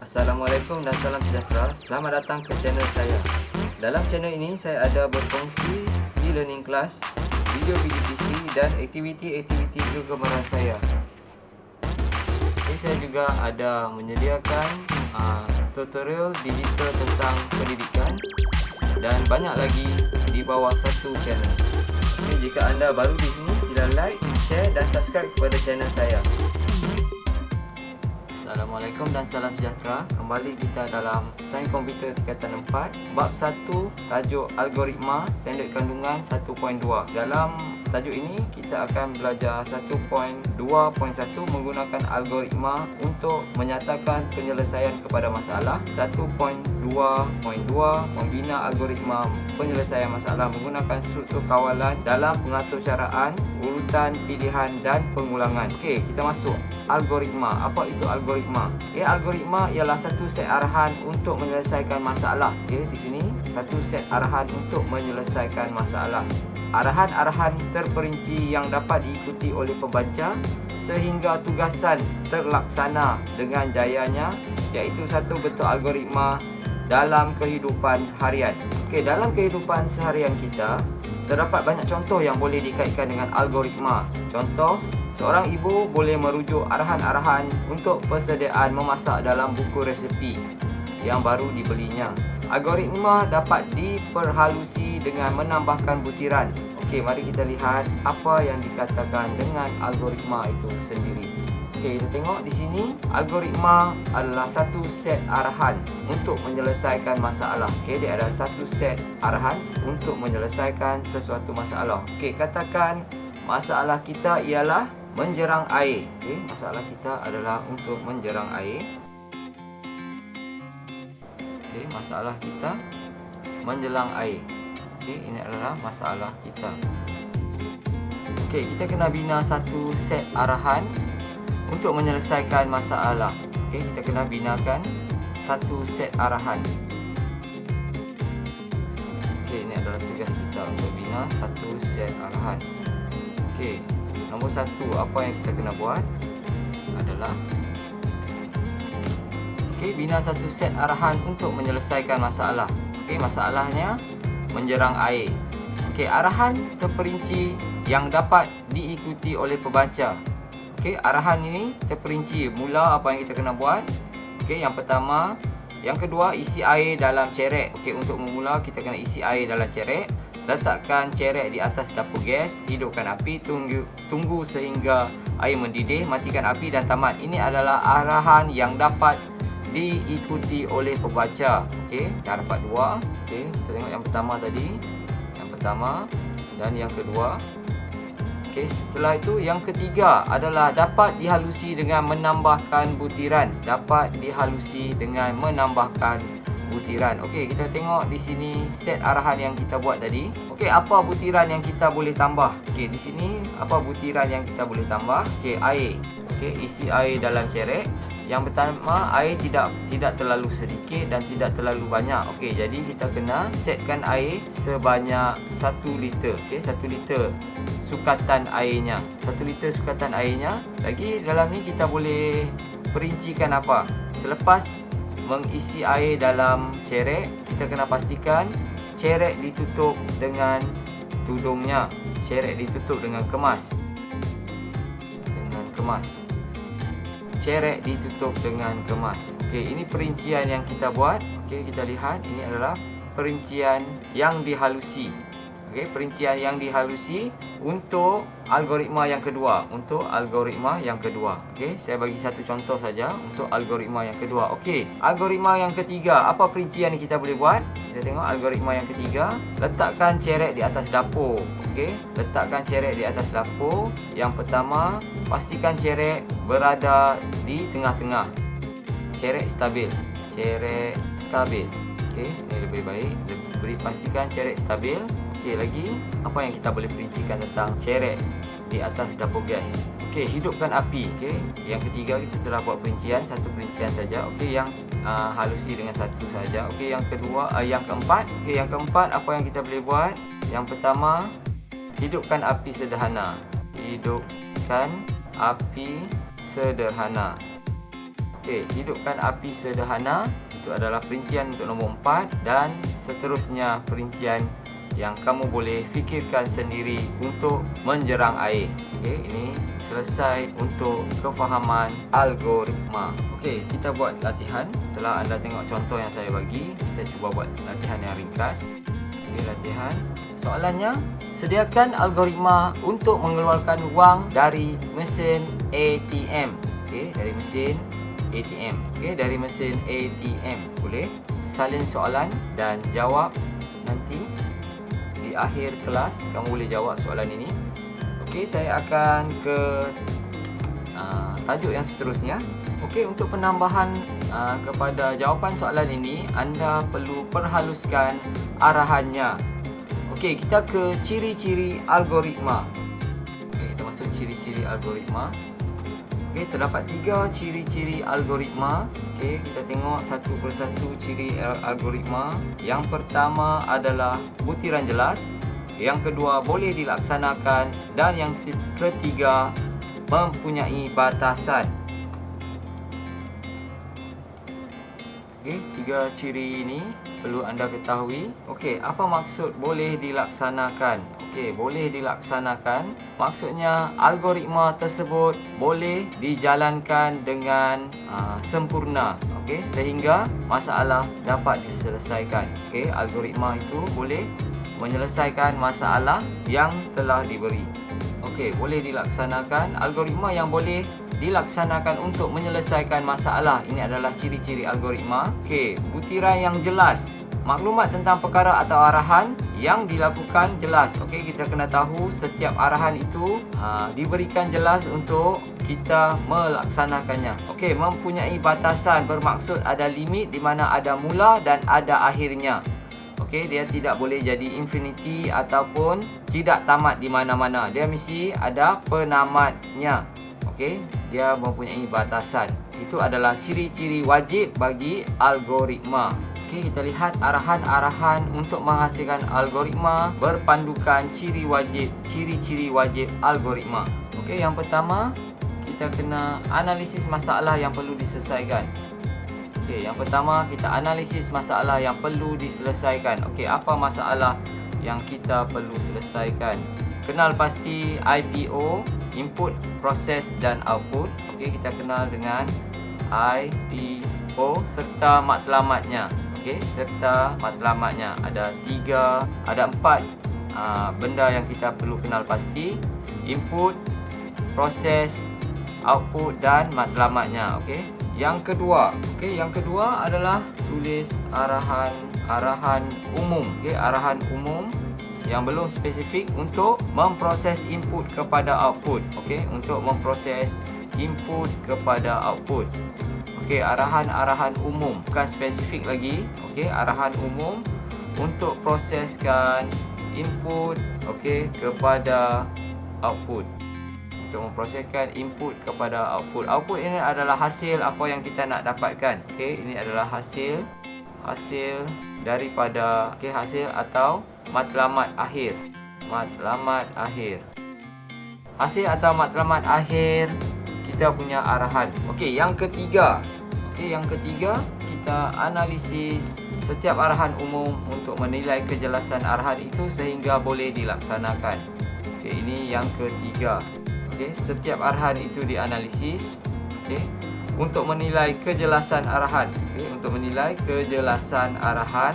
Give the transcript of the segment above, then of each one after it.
Assalamualaikum dan salam sejahtera. Selamat datang ke channel saya. Dalam channel ini saya ada berkongsi e-learning class, video PGPC dan aktiviti-aktiviti kegemaran saya. Saya juga ada menyediakan tutorial digital tentang pendidikan dan banyak lagi di bawah satu channel. Jika anda baru di sini, sila like, share dan subscribe kepada channel saya. Assalamualaikum dan salam sejahtera. Kembali kita dalam Sains Komputer tingkatan 4, bab 1, tajuk Algoritma Standard Kandungan 1.2. Dalam tajuk ini kita akan belajar 1.2.1 menggunakan algoritma untuk menyatakan penyelesaian kepada masalah. 1.2.2 membina algoritma penyelesaian masalah menggunakan struktur kawalan dalam pengaturcaraan, urutan pilihan dan pengulangan. Okey, kita masuk algoritma. Apa itu algoritma? Algoritma ialah satu set arahan untuk menyelesaikan masalah. Di sini satu set arahan untuk menyelesaikan masalah. Arahan-arahan terperinci yang dapat diikuti oleh pembaca sehingga tugasan terlaksana dengan jayanya, iaitu satu bentuk algoritma dalam kehidupan harian. Dalam kehidupan seharian kita terdapat banyak contoh yang boleh dikaitkan dengan algoritma. Contoh, seorang ibu boleh merujuk arahan-arahan untuk persediaan memasak dalam buku resepi yang baru dibelinya. Algoritma dapat diperhalusi dengan menambahkan butiran. Mari kita lihat apa yang dikatakan dengan algoritma itu sendiri. Kita tengok di sini, algoritma adalah satu set arahan untuk menyelesaikan masalah. Dia adalah satu set arahan untuk menyelesaikan sesuatu masalah. Katakan masalah kita ialah menjerang air. Masalah kita adalah untuk menjerang air. Masalah kita menjelang air. Ini adalah masalah kita. Kita kena bina satu set arahan untuk menyelesaikan masalah. Kita kena binakan satu set arahan. Ini adalah tugas kita untuk bina satu set arahan. Nombor satu, apa yang kita kena buat adalah bina satu set arahan untuk menyelesaikan masalah. Masalahnya menjerang air. Arahan terperinci yang dapat diikuti oleh pembaca. Arahan ini terperinci. Mula apa yang kita kena buat? Yang pertama, yang kedua, isi air dalam cerek. Untuk memula kita kena isi air dalam cerek. Letakkan cerek di atas dapur gas, hidupkan api, tunggu sehingga air mendidih, matikan api dan tamat. Ini adalah arahan yang dapat diikuti oleh pembaca. Dah dapat dua. Kita tengok yang pertama tadi. Yang pertama dan yang kedua. Setelah itu yang ketiga adalah dapat dihalusi dengan menambahkan butiran. Dapat dihalusi dengan menambahkan butiran. Kita tengok di sini set arahan yang kita buat tadi. Apa butiran yang kita boleh tambah? Di sini apa butiran yang kita boleh tambah? Air. Isi air dalam cerek. Yang pertama, air tidak terlalu sedikit dan tidak terlalu banyak. Jadi kita kena setkan air sebanyak 1 liter. 1 liter sukatan airnya. 1 liter sukatan airnya. Lagi dalam ni kita boleh perincikan apa? Selepas mengisi air dalam cerek, kita kena pastikan cerek ditutup dengan tudungnya. Cerek ditutup dengan kemas. Cerek ditutup dengan kemas. Ini perincian yang kita buat. Kita lihat ini adalah perincian yang dihalusi. Perincian yang dihalusi untuk algoritma yang kedua. Saya bagi satu contoh saja untuk algoritma yang kedua. Algoritma yang ketiga, apa perincian yang kita boleh buat? Kita tengok algoritma yang ketiga. Letakkan cerek di atas dapur. Letakkan cerek di atas dapur. Yang pertama, pastikan cerek berada di tengah-tengah. Cerek stabil. Ini lebih baik. Pastikan cerek stabil. Lagi, apa yang kita boleh perincikan tentang cerek di atas dapur gas? Hidupkan api. Yang ketiga kita telah buat perincian, satu perincian saja. Yang halusi dengan satu saja. Yang kedua, yang keempat. Yang keempat, apa yang kita boleh buat? Yang pertama, hidupkan api sederhana. Okey, hidupkan api sederhana. Itu adalah perincian untuk nombor 4 dan seterusnya perincian yang kamu boleh fikirkan sendiri untuk menjerang air. Okey, ini selesai untuk kefahaman algoritma. Okey, kita buat latihan. Setelah anda tengok contoh yang saya bagi, kita cuba buat latihan yang ringkas. Okey, latihan. Soalannya, sediakan algoritma untuk mengeluarkan wang dari mesin ATM. Okey, dari mesin ATM. Okey, dari mesin ATM. Boleh salin soalan dan jawab nanti di akhir kelas. Kamu boleh jawab soalan ini. Okey, saya akan ke tajuk yang seterusnya. Okey, untuk penambahan kepada jawapan soalan ini, anda perlu perhaluskan arahannya. Okey, kita ke ciri-ciri algoritma. Okey, kita masuk ciri-ciri algoritma. Okey, terdapat 3 ciri-ciri algoritma. Okey, kita tengok satu persatu ciri algoritma. Yang pertama adalah butiran jelas. Yang kedua, boleh dilaksanakan. Dan yang ketiga, mempunyai batasan. Okey, 3 ciri ini perlu anda ketahui. Okey, apa maksud boleh dilaksanakan? Okey, boleh dilaksanakan maksudnya algoritma tersebut boleh dijalankan dengan sempurna. Okey, sehingga masalah dapat diselesaikan. Okey, algoritma itu boleh menyelesaikan masalah yang telah diberi. Okey, boleh dilaksanakan. Algoritma yang boleh dilaksanakan untuk menyelesaikan masalah. Ini adalah ciri-ciri algoritma. Okey, butiran yang jelas. Maklumat tentang perkara atau arahan yang dilakukan jelas. Okey, kita kena tahu setiap arahan itu diberikan jelas untuk kita melaksanakannya. Okey, mempunyai batasan bermaksud ada limit di mana ada mula dan ada akhirnya. Okey, dia tidak boleh jadi infinity ataupun tidak tamat di mana-mana. Dia mesti ada penamatnya. Okey, dia mempunyai batasan. Itu adalah ciri-ciri wajib bagi algoritma. Okey, kita lihat arahan-arahan untuk menghasilkan algoritma berpandukan ciri-ciri wajib algoritma. Okey, yang pertama, kita kena analisis masalah yang perlu diselesaikan. Okey, yang pertama kita analisis masalah yang perlu diselesaikan. Okey, apa masalah yang kita perlu selesaikan? Kenal pasti IPO, input, proses dan output. Okey, kita kenal dengan IPO serta matlamatnya. Okey, serta matlamatnya. Ada 4 benda yang kita perlu kenal pasti. Input, proses, output dan matlamatnya. Okey. Yang kedua adalah tulis arahan umum. Okey, arahan umum yang belum spesifik untuk memproses input kepada output. Okey, untuk memproses input kepada output. Okey, arahan umum, bukan spesifik lagi. Okey, arahan umum untuk proseskan input kepada output. Untuk memproseskan input kepada output. Output ini adalah hasil apa yang kita nak dapatkan. Okey, ini adalah hasil daripada hasil atau matlamat akhir. Hasil atau matlamat akhir kita punya arahan. Okey, yang ketiga kita analisis setiap arahan umum untuk menilai kejelasan arahan itu sehingga boleh dilaksanakan. Okey, ini yang ketiga. Okey, setiap arahan itu dianalisis untuk menilai kejelasan arahan. Okey, untuk menilai kejelasan arahan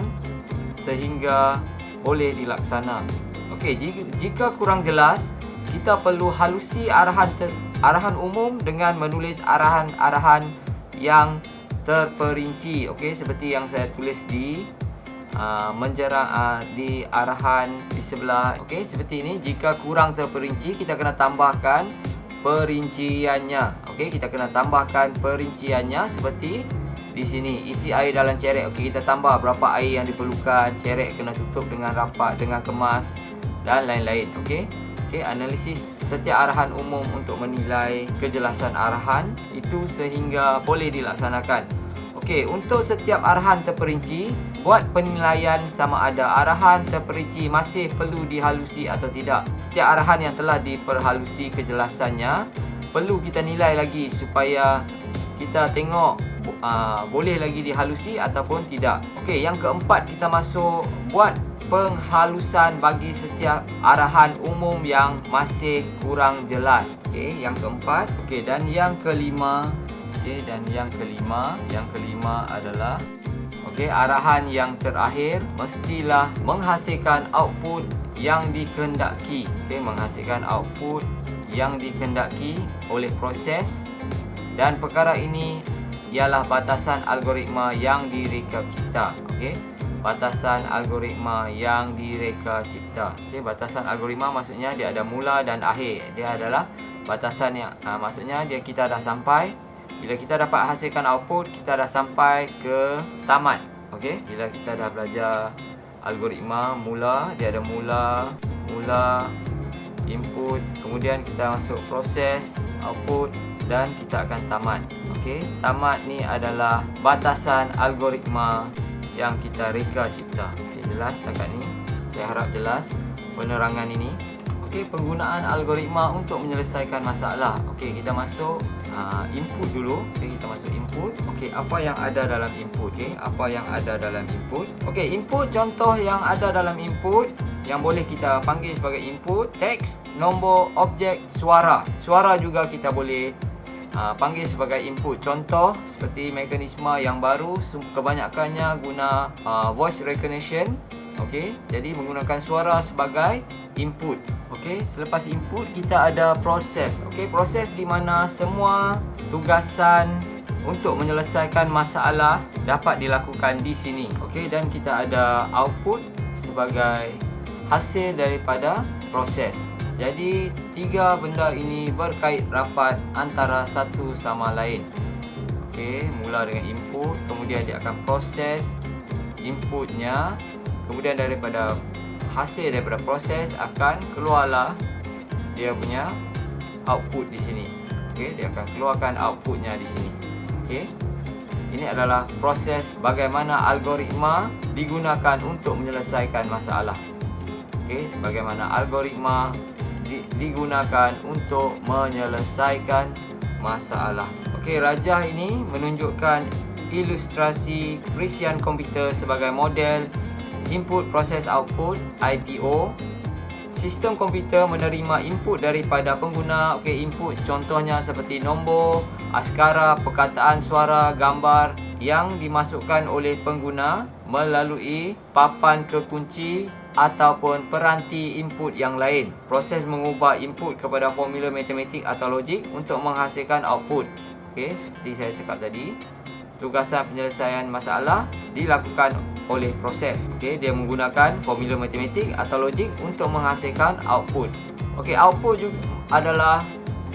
sehingga boleh dilaksana. Okey, jika kurang jelas, kita perlu halusi arahan umum dengan menulis arahan-arahan yang terperinci. Okey, seperti yang saya tulis di di arahan di sebelah. Okey, seperti ini. Jika kurang terperinci, kita kena tambahkan perinciannya. Okey, kita kena tambahkan perinciannya seperti di sini. Isi air dalam cerek. Okey, kita tambah berapa air yang diperlukan. Cerek kena tutup dengan rapat, dengan kemas dan lain-lain. Okey. Okey, analisis setiap arahan umum untuk menilai kejelasan arahan itu sehingga boleh dilaksanakan. Okey, untuk setiap arahan terperinci, buat penilaian sama ada arahan terperinci masih perlu dihalusi atau tidak. Setiap arahan yang telah diperhalusi kejelasannya perlu kita nilai lagi supaya kita tengok boleh lagi dihalusi ataupun tidak. Okey, yang keempat kita masuk buat penghalusan bagi setiap arahan umum yang masih kurang jelas. Okey, yang keempat. Okey, dan yang kelima. Okey, dan yang kelima adalah arahan yang terakhir mestilah menghasilkan output yang dikehendaki. Okey, menghasilkan output yang dikehendaki oleh proses, dan perkara ini ialah batasan algoritma yang direka cipta. Okey, batasan algoritma yang direka cipta. Okey, batasan algoritma maksudnya dia ada mula dan akhir. Dia adalah batasan yang maksudnya kita dah sampai, bila kita dapat hasilkan output, kita dah sampai ke tamat. Okey, bila kita dah belajar algoritma mula, dia ada mula, input, kemudian kita masuk proses, output, dan kita akan tamat. Okey, tamat ni adalah batasan algoritma yang kita reka cipta. Okey, jelas setakat ni? Saya harap jelas penerangan ini. Okey, penggunaan algoritma untuk menyelesaikan masalah. Okey, kita masuk input dulu. Okey, kita masuk input. Okey, apa yang ada dalam input? Okey, apa yang ada dalam input? Okey, input, contoh yang ada dalam input yang boleh kita panggil sebagai input: teks, nombor, objek, suara. Suara juga kita boleh panggil sebagai input. Contoh seperti mekanisme yang baru, kebanyakannya guna voice recognition. Okey, jadi menggunakan suara sebagai input. Okey, selepas input kita ada proses. Okey, proses di mana semua tugasan untuk menyelesaikan masalah dapat dilakukan di sini. Okey, dan kita ada output sebagai hasil daripada proses. Jadi tiga benda ini berkait rapat antara satu sama lain. Okey, mula dengan input, kemudian dia akan proses inputnya, kemudian daripada hasil daripada proses akan keluarlah dia punya output di sini. Okey, dia akan keluarkan outputnya di sini. Okey, ini adalah proses bagaimana algoritma digunakan untuk menyelesaikan masalah. Okey, bagaimana algoritma digunakan untuk menyelesaikan masalah. Okey, rajah ini menunjukkan ilustrasi perisian komputer sebagai model input proses output IPO. Sistem komputer menerima input daripada pengguna. Okey, input contohnya seperti nombor, askara, perkataan, suara, gambar yang dimasukkan oleh pengguna melalui papan kekunci ataupun peranti input yang lain. Proses mengubah input kepada formula matematik atau logik untuk menghasilkan output. Okey, seperti saya cakap tadi, tugasan penyelesaian masalah dilakukan oleh proses. Okey, dia menggunakan formula matematik atau logik untuk menghasilkan output. Okey, output juga adalah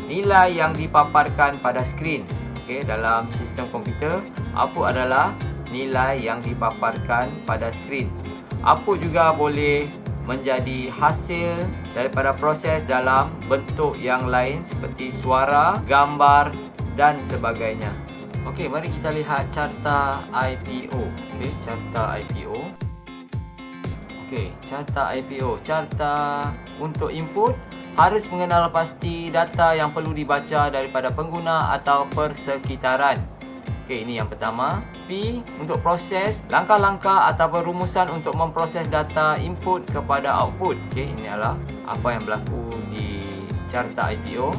nilai yang dipaparkan pada skrin. Okey, dalam sistem komputer, output adalah nilai yang dipaparkan pada skrin. Output juga boleh menjadi hasil daripada proses dalam bentuk yang lain seperti suara, gambar dan sebagainya. Okey, mari kita lihat carta IPO. Okey, carta IPO. Okey, carta IPO. Carta untuk input harus mengenal pasti data yang perlu dibaca daripada pengguna atau persekitaran. Okey, ini yang pertama. P untuk proses, langkah-langkah atau rumusan untuk memproses data input kepada output. Okey, ini adalah apa yang berlaku di carta IPO.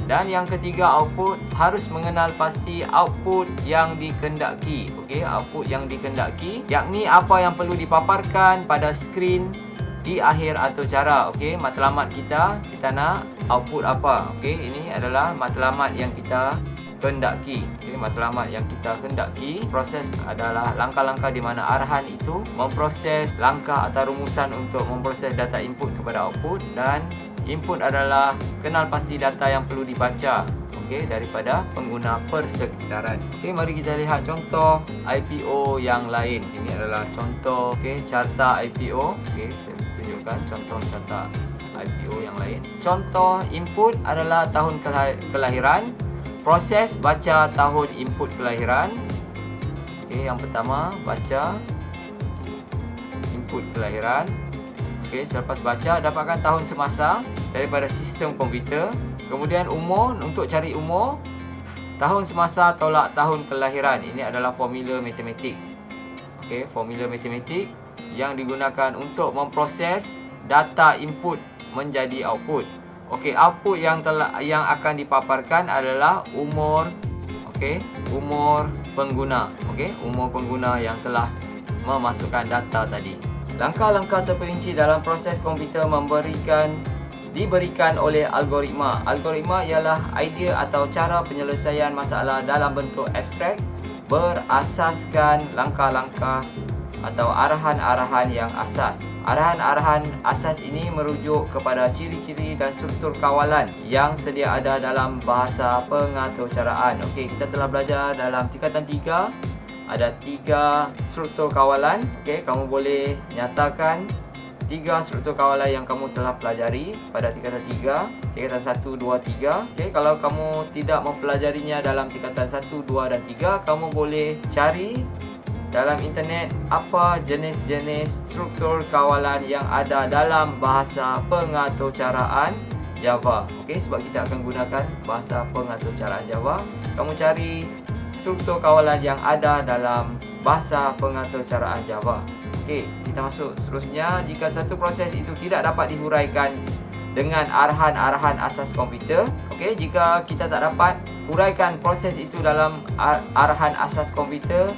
Dan yang ketiga, output harus mengenal pasti output yang dikehendaki. Okey, output yang dikehendaki yakni apa yang perlu dipaparkan pada skrin di akhir atau cara. Okey, matlamat kita nak output apa. Okey, ini adalah matlamat yang kita kehendaki. Okey, matlamat yang kita kehendaki. Proses adalah langkah-langkah di mana arahan itu memproses langkah atau rumusan untuk memproses data input kepada output, dan input adalah kenal pasti data yang perlu dibaca, okey, daripada pengguna persekitaran. Okey, mari kita lihat contoh IPO yang lain. Ini adalah contoh, okey, carta IPO. Okey, saya tunjukkan contoh carta IPO yang lain. Contoh input adalah tahun kelahiran. Proses baca tahun input kelahiran. Okey, yang pertama baca input kelahiran. Okey, selepas baca dapatkan tahun semasa daripada sistem komputer. Kemudian umur, untuk cari umur, tahun semasa tolak tahun kelahiran. Ini adalah formula matematik. Okey, formula matematik yang digunakan untuk memproses data input menjadi output. Okey, output yang akan dipaparkan adalah umur, umur pengguna. Okey, umur pengguna yang telah memasukkan data tadi. Langkah-langkah terperinci dalam proses komputer diberikan oleh algoritma. Algoritma ialah idea atau cara penyelesaian masalah dalam bentuk abstrak berasaskan langkah-langkah atau arahan-arahan yang asas. Arahan-arahan asas ini merujuk kepada ciri-ciri dan struktur kawalan yang sedia ada dalam bahasa pengaturcaraan. Okey, kita telah belajar dalam tingkatan 3 ada 3 struktur kawalan. Okey, kamu boleh nyatakan 3 struktur kawalan yang kamu telah pelajari pada tingkatan 3, tingkatan 1, 2, 3. Okey, kalau kamu tidak mempelajarinya dalam tingkatan 1, 2 dan 3, kamu boleh cari dalam internet apa jenis-jenis struktur kawalan yang ada dalam bahasa pengaturcaraan Java. Okey, sebab kita akan gunakan bahasa pengaturcaraan Java. Kamu cari struktur kawalan yang ada dalam bahasa pengaturcaraan Java. Okey, kita masuk seterusnya. Jika satu proses itu tidak dapat dihuraikan dengan arahan-arahan asas komputer, okey, jika kita tak dapat huraikan proses itu dalam arahan asas komputer,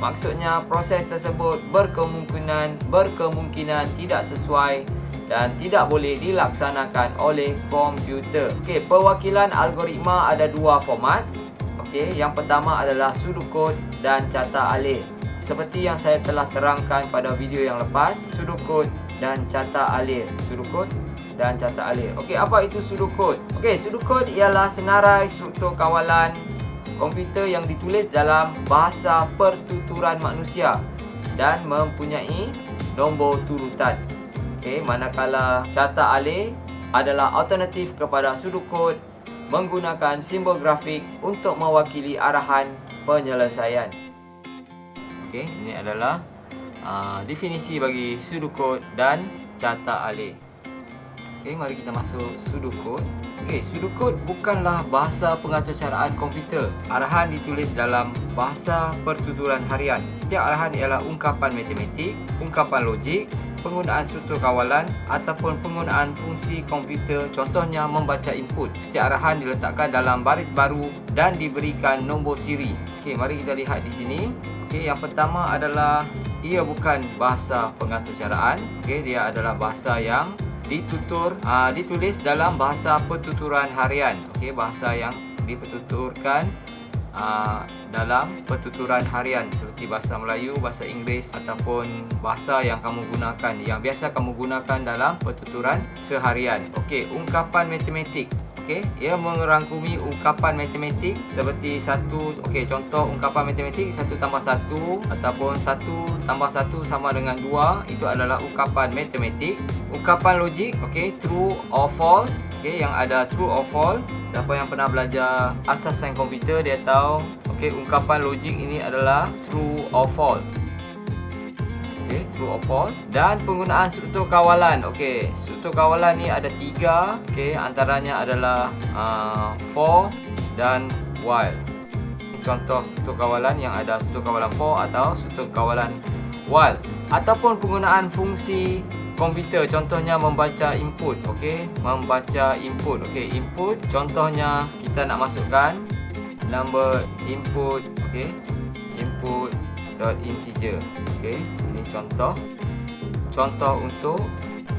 maksudnya proses tersebut berkemungkinan tidak sesuai dan tidak boleh dilaksanakan oleh komputer. Okey, perwakilan algoritma ada 2 format. Okey, yang pertama adalah pseudocode dan carta alih. Seperti yang saya telah terangkan pada video yang lepas, pseudocode dan carta alih. Pseudocode dan carta alih. Okey, apa itu pseudocode? Okey, pseudocode ialah senarai struktur kawalan komputer yang ditulis dalam bahasa pertuturan manusia dan mempunyai nombor turutan. Okey, manakala carta alih adalah alternatif kepada pseudocode menggunakan simbol grafik untuk mewakili arahan penyelesaian. Okey, ini adalah definisi bagi pseudocode dan carta alih. Okey, mari kita masuk pseudocode. Okey, pseudocode bukanlah bahasa pengaturcaraan komputer. Arahan ditulis dalam bahasa pertuturan harian. Setiap arahan ialah ungkapan matematik, ungkapan logik, penggunaan struktur kawalan ataupun penggunaan fungsi komputer, contohnya membaca input. Setiap arahan diletakkan dalam baris baru dan diberikan nombor siri. Okey, mari kita lihat di sini. Okey, yang pertama adalah ia bukan bahasa pengaturcaraan. Okey, dia adalah bahasa yang ditulis dalam bahasa pertuturan harian. Okey, bahasa yang dipertuturkan dalam pertuturan harian seperti bahasa Melayu, bahasa Inggeris ataupun bahasa yang kamu gunakan, yang biasa kamu gunakan dalam pertuturan seharian. Okey, ungkapan matematik. Okey, ia merangkumi ungkapan matematik seperti contoh ungkapan matematik 1 tambah 1 ataupun 1 tambah 1 sama dengan 2, itu adalah ungkapan matematik. Ungkapan logik, okey, true or false. Okey, yang ada true or false. Siapa yang pernah belajar asas sains komputer dia tahu, okey, ungkapan logik ini adalah true or false. Okey, true or false. Dan penggunaan struktur kawalan. Okey, struktur kawalan ni ada 3. Okey, antaranya adalah for dan while. Ini contoh struktur kawalan yang ada struktur kawalan for atau struktur kawalan while. Ataupun penggunaan fungsi komputer, contohnya membaca input. Okey, membaca input. Okey, input contohnya kita nak masukkan number input. Okey, input dot integer. Okey, ini contoh untuk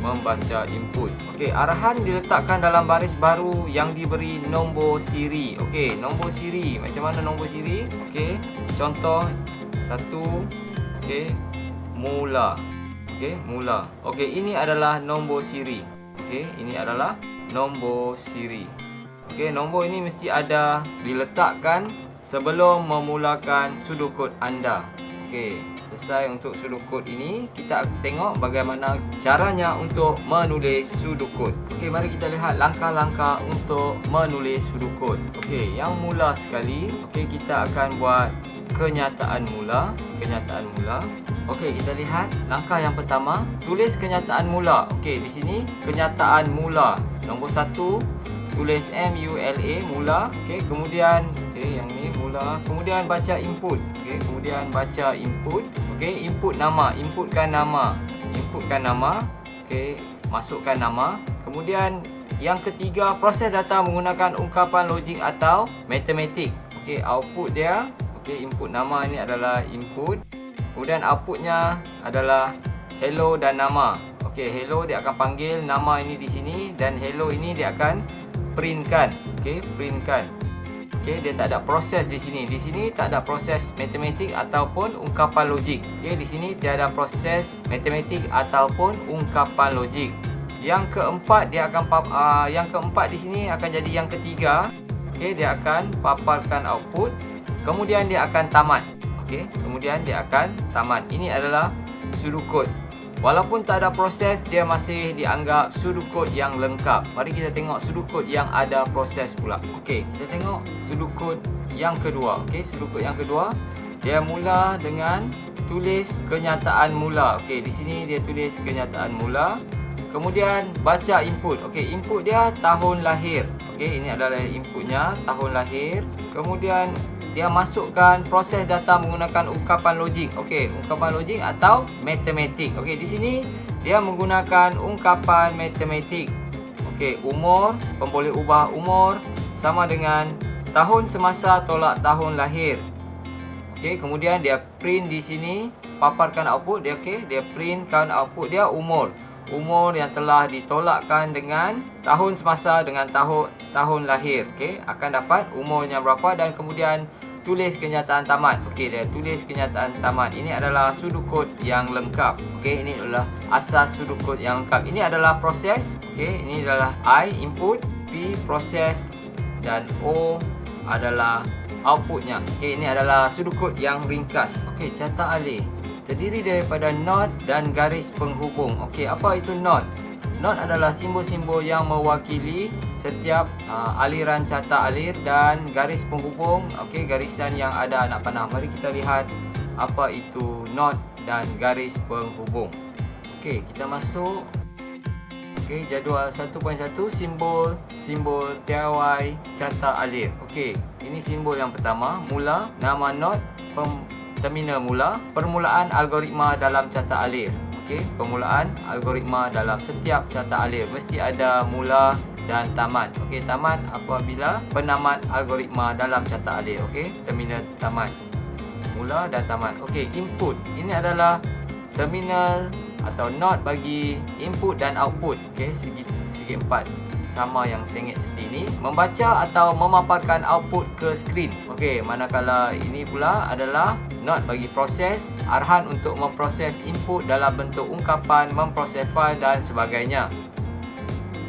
membaca input. Okey, arahan diletakkan dalam baris baru yang diberi nombor siri. Okey, nombor siri. Macam mana nombor siri? Okey, contoh 1. Okey, mula. Okey, mula. Okey, ini adalah nombor siri. Okey, ini adalah nombor siri. Okey, nombor ini mesti ada diletakkan sebelum memulakan pseudocode anda. Okey, selesai untuk pseudocode ini, kita tengok bagaimana caranya untuk menulis pseudocode. Okey, mari kita lihat langkah-langkah untuk menulis pseudocode. Okey, yang mula sekali, okey, kita akan buat kenyataan mula. Okey, kita lihat langkah yang pertama, tulis kenyataan mula. Okey, di sini kenyataan mula nombor 1, tulis MULA, mula. Okey, kemudian yang ni mula, kemudian baca input. Okey, kemudian baca input. Okey, input nama, inputkan nama. Okey, masukkan nama. Kemudian yang ketiga, proses data menggunakan ungkapan logik atau matematik. Okey, output dia. Okey, input nama ini adalah input. Kemudian outputnya adalah hello dan nama. Okey, hello dia akan panggil nama ini di sini dan hello ini dia akan printkan. Okey, printkan. Okey, dia tak ada proses di sini. Di sini tak ada proses matematik ataupun ungkapan logik. Okey, di sini tiada proses matematik ataupun ungkapan logik. Yang keempat dia akan yang keempat di sini akan jadi yang ketiga. Okey, dia akan paparkan output. Kemudian dia akan tamat. Okey, kemudian dia akan tamat. Ini adalah pseudocode. Walaupun tak ada proses, dia masih dianggap pseudocode yang lengkap. Mari kita tengok pseudocode yang ada proses pula. Okey, kita tengok pseudocode yang kedua. Okey, pseudocode yang kedua, dia mula dengan tulis kenyataan mula. Okey, di sini dia tulis kenyataan mula. Kemudian baca input. Okey, input dia tahun lahir. Okey, ini adalah inputnya, tahun lahir. Kemudian dia masukkan proses data menggunakan ungkapan logik. Okey, ungkapan logik atau matematik. Okey, di sini dia menggunakan ungkapan matematik. Okey, umur, boleh ubah umur sama dengan tahun semasa tolak tahun lahir. Okey, kemudian dia print di sini, paparkan output dia. Okey, dia printkan output dia umur. Umur yang telah ditolakkan dengan tahun semasa dengan tahun lahir. Okey, akan dapat umurnya berapa dan kemudian tulis kenyataan tamat. Okey, dia tulis kenyataan tamat. Ini adalah pseudocode yang lengkap. Okey, ini adalah asas pseudocode yang lengkap. Ini adalah proses. Okey, ini adalah I input, P proses dan O adalah outputnya. Okey, ini adalah pseudocode yang ringkas. Okey, cetak alih terdiri daripada not dan garis penghubung. Okey, apa itu not? Not adalah simbol-simbol yang mewakili setiap aliran cetak alir dan garis penghubung. Okey, garisan yang ada anak panah. Mari kita lihat apa itu not dan garis penghubung. Okey, kita masuk. Okey, jadual 1.1 simbol piawai cetak alir. Okey, ini simbol yang pertama, mula, nama not, terminal mula, permulaan algoritma dalam cetak alir. Okey, permulaan algoritma dalam setiap cetak alir mesti ada mula dan tamat. Okey, tamat apabila penamat algoritma dalam cetak alir. Okey, terminal tamat. Mula dan tamat. Okey, input. Ini adalah terminal atau not bagi input dan output. Okey, segi empat. Sama yang sengit seperti ini, membaca atau memaparkan output ke skrin. Okey, manakala ini pula adalah not bagi proses, arahan untuk memproses input dalam bentuk ungkapan, memproses file dan sebagainya.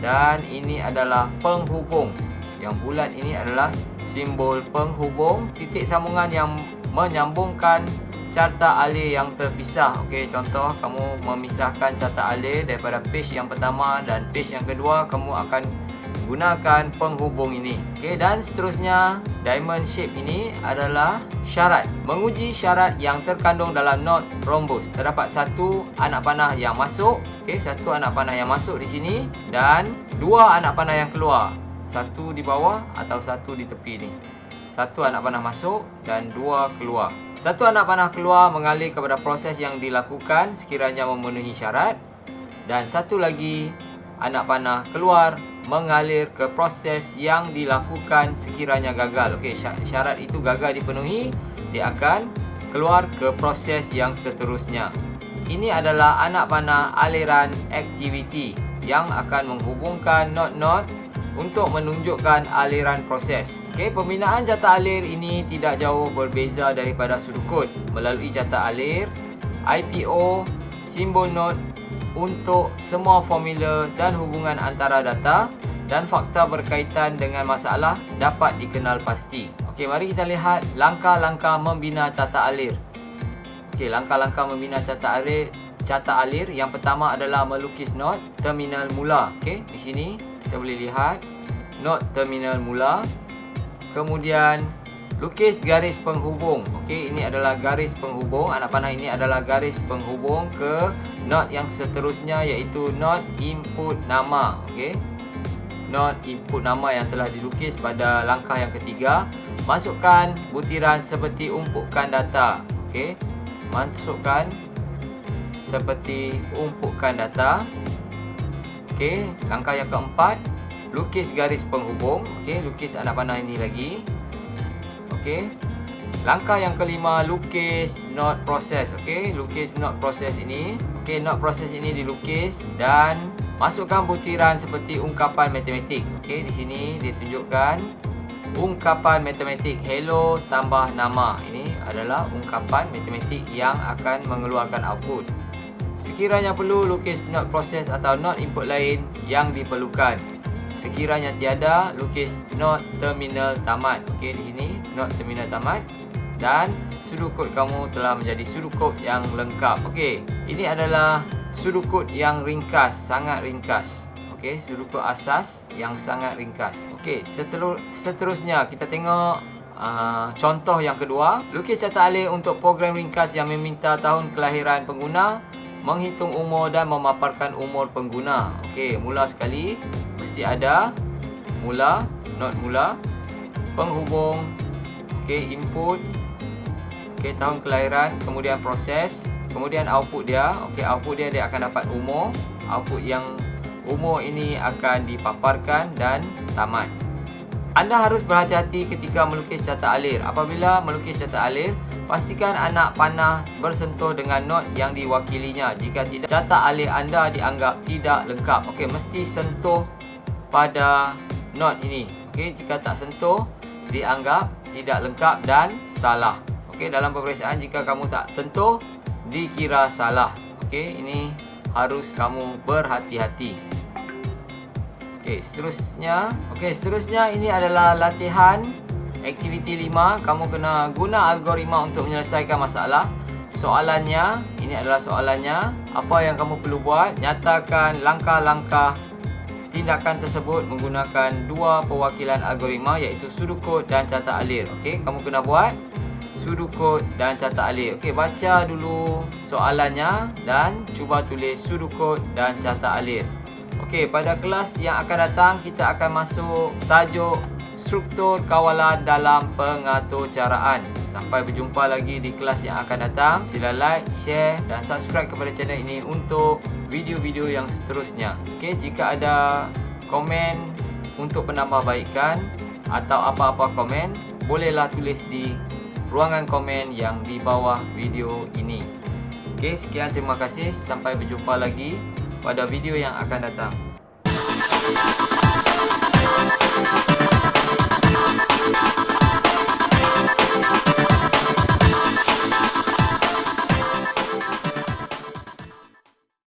Dan ini adalah penghubung. Yang bulat ini adalah simbol penghubung, titik sambungan yang menyambungkan carta alir yang terpisah. Okey, contoh kamu memisahkan carta alir daripada page yang pertama dan page yang kedua, kamu akan gunakan penghubung ini. Okey, dan seterusnya diamond shape ini adalah syarat. Menguji syarat yang terkandung dalam not rhombus. Terdapat satu anak panah yang masuk. Okey, satu anak panah yang masuk di sini dan dua anak panah yang keluar. Satu di bawah atau satu di tepi ni. Satu anak panah masuk dan dua keluar. Satu anak panah keluar mengalir kepada proses yang dilakukan sekiranya memenuhi syarat. Dan satu lagi anak panah keluar mengalir ke proses yang dilakukan sekiranya gagal. Okey, syarat itu gagal dipenuhi, dia akan keluar ke proses yang seterusnya. Ini adalah anak panah aliran aktiviti yang akan menghubungkan not-not untuk menunjukkan aliran proses. Okey, pembinaan cetak alir ini tidak jauh berbeza daripada pseudocode melalui cetak alir, IPO, simbol not untuk semua formula dan hubungan antara data dan fakta berkaitan dengan masalah dapat dikenal pasti. Okey, mari kita lihat langkah-langkah membina cetak alir. Okey, langkah-langkah membina cetak alir yang pertama adalah melukis not terminal mula. Okey, di sini kita boleh lihat not terminal mula. Kemudian lukis garis penghubung. Okey, ini adalah garis penghubung. Anak panah ini adalah garis penghubung ke not yang seterusnya iaitu not input nama. Okey. not input nama yang telah dilukis pada langkah yang ketiga. Masukkan butiran seperti umpukan data. Okey, masukkan seperti umpukan data. Okey, langkah yang keempat, lukis garis penghubung. Okey, lukis anak panah ini lagi. Okey, langkah yang kelima, lukis not process. Okey, lukis not process ini. Okey, not process ini dilukis dan masukkan butiran seperti ungkapan matematik. Okey, di sini dia tunjukkan ungkapan matematik hello tambah nama. Ini adalah ungkapan matematik yang akan mengeluarkan output. Sekiranya perlu, lukis not process atau not input lain yang diperlukan. Sekiranya tiada, lukis not terminal tamat. Okey, di sini not terminal tamat dan sudut kamu telah menjadi sudut yang lengkap. Okey, ini adalah sudut yang ringkas, sangat ringkas. Okey, sudut asas yang sangat ringkas. Okey, seterusnya kita tengok contoh yang kedua. Lukis carta alih untuk program ringkas yang meminta tahun kelahiran pengguna, menghitung umur dan memaparkan umur pengguna. Okey, mula sekali mesti ada mula, not mula, penghubung, okey, input, okey, tahun kelahiran, kemudian proses, kemudian output dia. Okey, output dia akan dapat umur. Output yang umur ini akan dipaparkan dan tamat. Anda harus berhati-hati ketika melukis carta alir. Apabila melukis carta alir, pastikan anak panah bersentuh dengan not yang diwakilinya. Jika tidak, carta alir anda dianggap tidak lengkap. Okey, mesti sentuh pada not ini. Okey, jika tak sentuh, dianggap tidak lengkap dan salah. Okey, dalam peperiksaan jika kamu tak sentuh, dikira salah. Okey, ini harus kamu berhati-hati. Okey, seterusnya ini adalah latihan aktiviti 5. Kamu kena guna algoritma untuk menyelesaikan masalah. Soalannya, ini adalah soalannya. Apa yang kamu perlu buat? Nyatakan langkah-langkah tindakan tersebut menggunakan dua perwakilan algoritma, iaitu pseudocode dan carta alir. Okey, kamu kena buat pseudocode dan carta alir. Okey, baca dulu soalannya dan cuba tulis pseudocode dan carta alir. Okey, pada kelas yang akan datang kita akan masuk tajuk struktur kawalan dalam pengaturcaraan. Sampai berjumpa lagi di kelas yang akan datang. Sila like, share dan subscribe kepada channel ini untuk video-video yang seterusnya. Okey, jika ada komen untuk penambahbaikan atau apa-apa komen, bolehlah tulis di ruangan komen yang di bawah video ini. Okey, sekian, terima kasih. Sampai berjumpa lagi pada video yang akan datang.